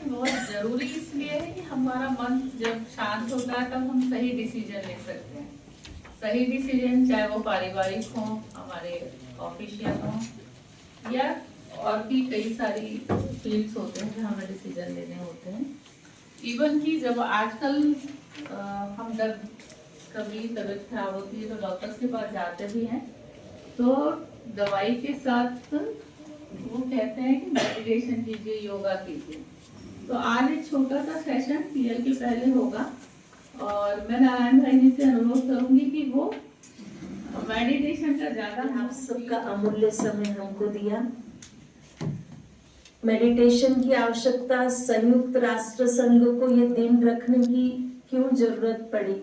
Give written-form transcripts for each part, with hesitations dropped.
बहुत जरूरी इसलिए है कि हमारा मन जब शांत होता है तब हम सही डिसीजन ले सकते हैं। सही डिसीजन चाहे वो पारिवारिक हो, हमारे ऑफिशियल हो, या और भी कई सारी फील्ड्स होते हैं जहाँ हमें डिसीजन लेने होते हैं। इवन कि जब आजकल हम जब कभी तबीयत खराब होती है तो डॉक्टर्स के पास जाते भी हैं, तो दवाई के साथ वो कहते हैं कि मेडिटेशन कीजिए, योगा कीजिए। तो आज एक छोटा सा सेशन पीएल के पहले होगा और मैं नारायण भाई जी से अनुरोध करूंगी कि वो मेडिटेशन का ज्यादा आप सबका अमूल्य समय हमको दिया। मेडिटेशन की आवश्यकता संयुक्त राष्ट्र संघ को ये दिन रखने की क्यों जरूरत पड़ी?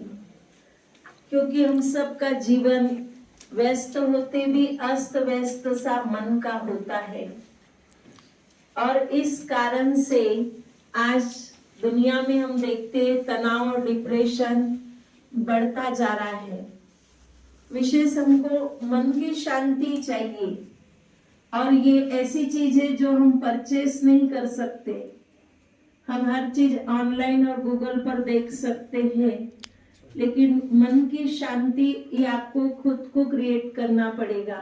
क्योंकि हम सबका जीवन व्यस्त होते भी अस्त व्यस्त सा मन का होता है, और इस कारण से आज दुनिया में हम देखते हैं तनाव और डिप्रेशन बढ़ता जा रहा है। विशेष हमको मन की शांति चाहिए, और ये ऐसी चीज है जो हम परचेस नहीं कर सकते। हम हर चीज ऑनलाइन और गूगल पर देख सकते हैं, लेकिन मन की शांति ये आपको खुद को क्रिएट करना पड़ेगा।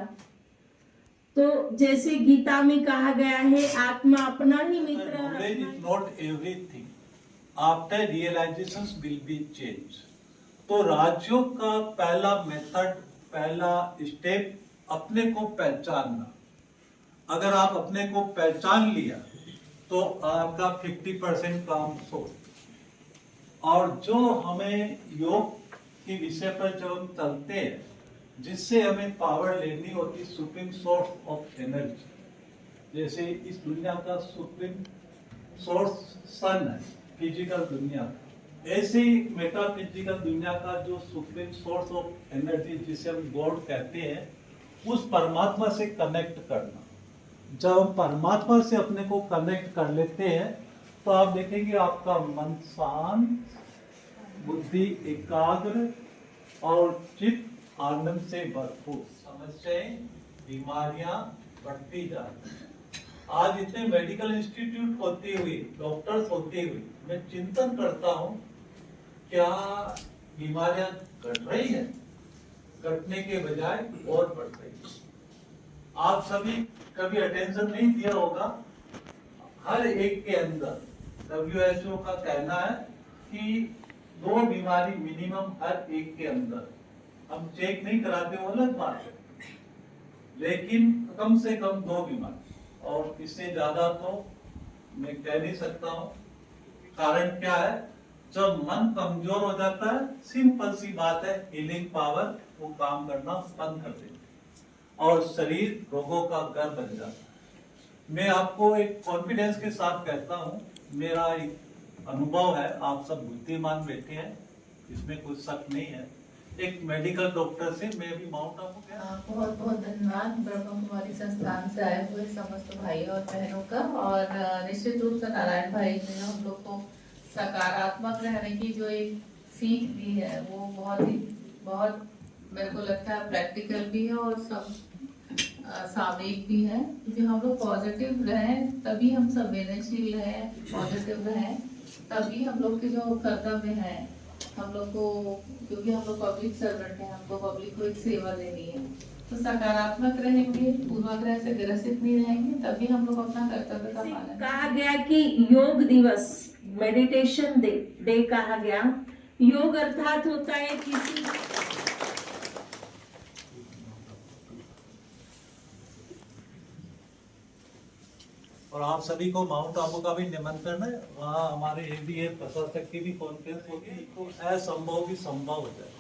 तो जैसे गीता में कहा गया है, आत्मा अपना ही मित्र है। Knowledge is not everything. After realizations will be changed. तो राजयोग का पहला मेथड, पहला स्टेप अपने को पहचानना। अगर आप अपने को पहचान लिया तो आपका 50% काम सो। और जो हमें योग के विषय पर जो हम चलते हैं, जिससे हमें पावर लेनी होती, सुप्रीम सोर्स ऑफ एनर्जी, जैसे इस दुनिया का सुप्रीम सोर्स सन है, फिजिकल दुनिया का, ऐसे ही मेटाफिजिकल दुनिया का जो सुप्रीम सोर्स ऑफ एनर्जी जिसे हम गॉड कहते हैं, उस परमात्मा से कनेक्ट करना। जब हम परमात्मा से अपने को कनेक्ट कर लेते हैं तो आप देखेंगे आपका मन शांत, बुद्धि एकाग्र और चित्त आनंद से भरपूर। समस्याएं, बीमारियां बढ़ती जाती हैं। आज इतने मेडिकल इंस्टीट्यूट होते हुए, डॉक्टर्स होते हुए, मैं चिंतन करता हूं, क्या बीमारियां घट रही है? घटने के बजाय और बढ़ रही है। आप सभी कभी अटेंशन नहीं दिया होगा, हर एक के अंदर WHO का कहना है कि 2 बीमारी मिनिमम हर एक के अंदर। हम चेक नहीं कराते वो अलग बात है, लेकिन कम से कम 2 बीमारी, और इससे ज्यादा तो मैं कह नहीं सकता हूँ। कारण क्या है? जब मन कमजोर हो जाता है, सिंपल सी बात है, हीलिंग पावर वो काम करना बंद कर देती है और शरीर रोगों का घर बन जाता है। मैं आपको एक कॉन्फिडेंस के साथ कहता हूँ, मेरा एक अनुभव है, आप सब बुद्धिमान बैठे हैं, इसमें कुछ शक नहीं है। एक मेडिकल डॉक्टर से मैं भी माउंट आबू गया। बहुत बहुत धन्यवाद ब्रह्म कुमारी संस्थान से आए हुए समस्त भाई और बहनों का, और निश्चित रूप से नारायण भाई ने हम लोग को सकारात्मक रहने की जो एक सीख दी है, वो बहुत मेरे को लगता है प्रैक्टिकल भी है और सब सामयिक भी है। क्योंकि हम लोग पॉजिटिव रहें तभी हम संवेदनशील रहें, पॉजिटिव रहें तभी हम लोग के जो कर्तव्य है हम लोग को, क्योंकि हम लोग पब्लिक सर्वेंट हैं, हमको पब्लिक को एक सेवा देनी है, तो सकारात्मक रहेंगे, पूर्वाग्रह से ग्रसित नहीं रहेंगे, तभी हम लोग अपना कर्तव्य का पालन। कहा गया कि योग दिवस, मेडिटेशन डे कहा गया। योग अर्थात होता है किसी और आप सभी को माउंट आबू का भी निमंत्रण है। वहाँ हमारे ADA प्रशासक की भी कॉन्फ्रेंस होगी, तो असंभव भी संभव हो जाए।